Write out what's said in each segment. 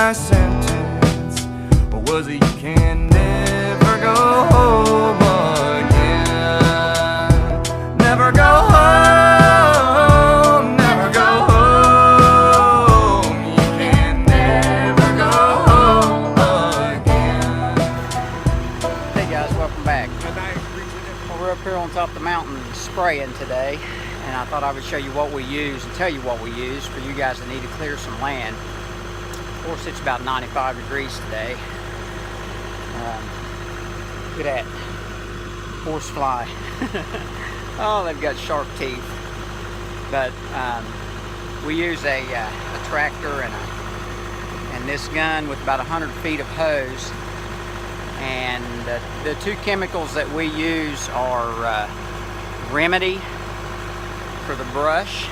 my sentence? Or was it you can never go home again? Never go home, never go home. You can never go home again. Hey guys, welcome back. Well, we're up here on top of the mountain spraying today, and I thought I would show you what we use and tell you what we use for you guys that need to clear some land. Of course, it's about 95 degrees today. Look at that horsefly. Oh, they've got sharp teeth. But we use a tractor and this gun with about 100 feet of hose. And the two chemicals that we use are Remedy for the brush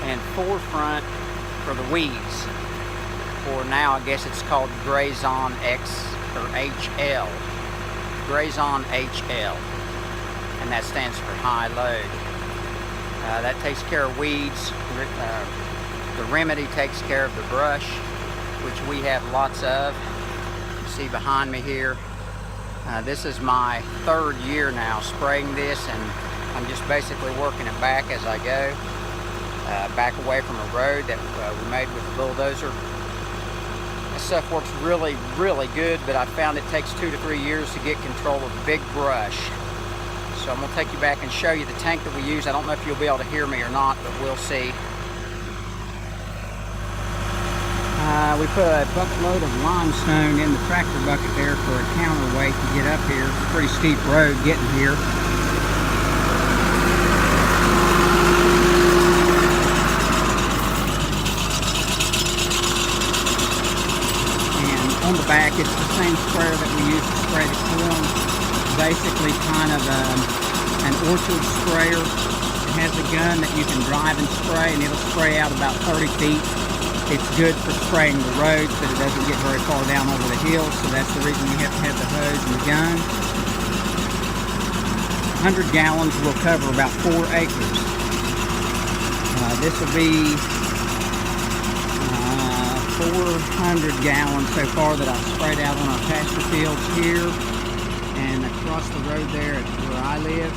and Forefront for the weeds. Or now I guess it's called Grazon X or HL. Grazon HL, and that stands for high load. That takes care of weeds. The Remedy takes care of the brush, which we have lots of. You see behind me here. This is my third year now spraying this, and I'm just basically working it back as I go, back away from a road that we made with a bulldozer. This stuff works really, really good, but I found it takes 2 to 3 years to get control of the big brush. So I'm going to take you back and show you the tank that we use. I don't know if you'll be able to hear me or not, but we'll see. We put a bucket load of limestone in the tractor bucket there for a counterweight to get up here. It's a pretty steep road getting here. On the back, it's the same sprayer that we use to spray the corn. Basically kind of an orchard sprayer. It has a gun that you can drive and spray, and it'll spray out about 30 feet. It's good for spraying the roads, but it doesn't get very far down over the hills, so that's the reason you have to have the hose and the gun. 100 gallons will cover about 4 acres. This will be 400 gallons so far that I've sprayed out on our pasture fields here and across the road there at where I live.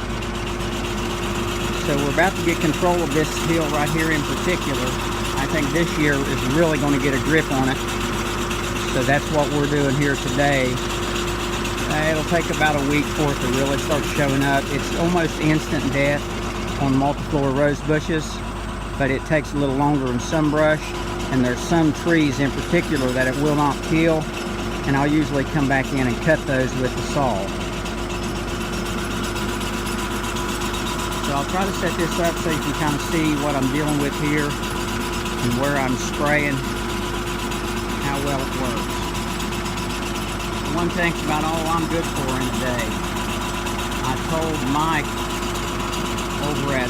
So we're about to get control of this hill right here in particular. I think this year is really going to get a grip on it. So that's what we're doing here today. It'll take about a week for it to really start showing up. It's almost instant death on multiflora rose bushes, but it takes a little longer in some brush. And there's some trees in particular that it will not kill, and I'll usually come back in and cut those with the saw. So I'll try to set this up so you can kind of see what I'm dealing with here and where I'm spraying, how well it works. One thing's about all I'm good for in a day. I told Mike over at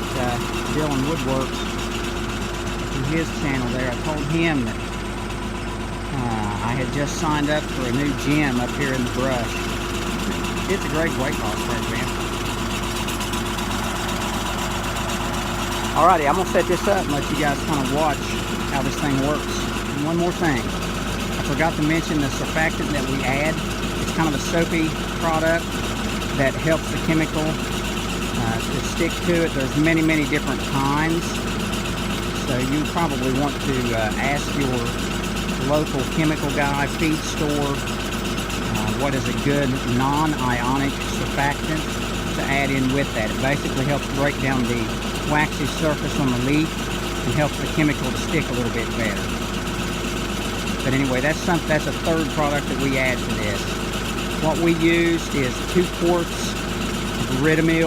Dylan Woodworks, his channel there, I told him that I had just signed up for a new gym up here in the brush. It's a great weight loss program. Alrighty, I'm going to set this up and let you guys kind of watch how this thing works. And one more thing, I forgot to mention the surfactant that we add. It's kind of a soapy product that helps the chemical to stick to it. There's many, many different kinds. So you probably want to ask your local chemical guy, feed store, what is a good non-ionic surfactant to add in with that. It basically helps break down the waxy surface on the leaf and helps the chemical to stick a little bit better. But anyway, that's a third product that we add to this. What we use is 2 quarts of Remedy,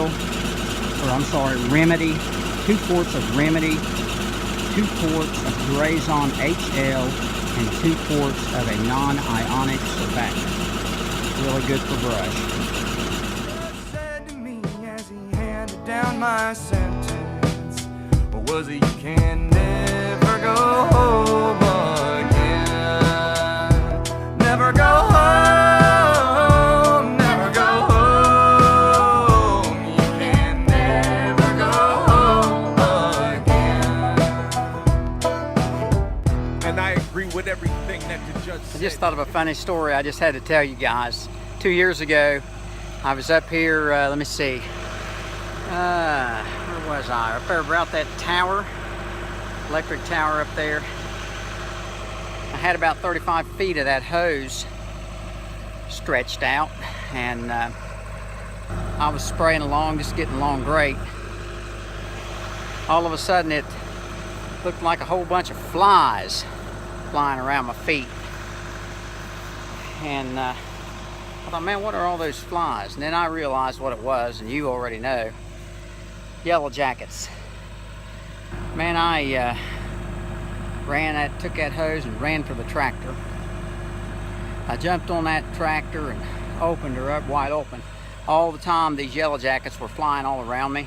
2 quarts of Remedy, 2 quarts of Grazon HL, and 2 quarts of a non-ionic surfactant. Really good for brush. Said to me as he handed down my sentence, or was it you can never go home again? Never go home, never go home. You can never go home again. And I agree with with everything that the judge said. I just thought of a funny story I just had to tell you guys. 2 years ago, I was up here, let me see, where was I? Up there about that tower, electric tower up there. I had about 35 feet of that hose stretched out, and I was spraying along, just getting along great. All of a sudden it looked like a whole bunch of flies flying around my feet. And I thought, man, what are all those flies? And then I realized what it was, and you already know. Yellow jackets. Man, I took that hose and ran for the tractor. I jumped on that tractor and opened her up wide open. All the time these yellow jackets were flying all around me,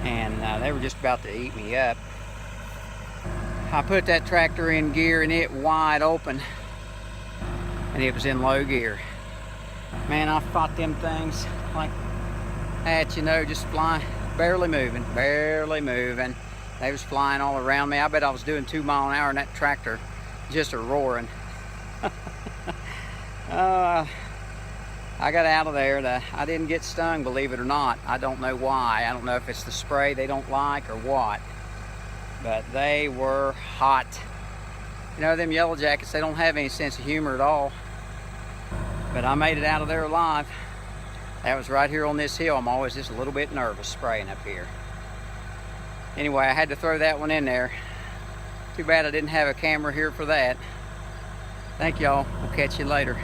and they were just about to eat me up. I put that tractor in gear and it wide open, and it was in low gear. Man, I fought them things like that, you know, just flying, barely moving. They was flying all around me. I bet I was doing 2 miles an hour in that tractor, just a roaring. I got out of there. I didn't get stung, believe it or not. I don't know why. I don't know if it's the spray they don't like or what, but they were hot. You know, them yellow jackets, they don't have any sense of humor at all. But I made it out of there alive. That was right here on this hill. I'm always just a little bit nervous spraying up here. Anyway, I had to throw that one in there. Too bad I didn't have a camera here for that. Thank y'all. We'll catch you later.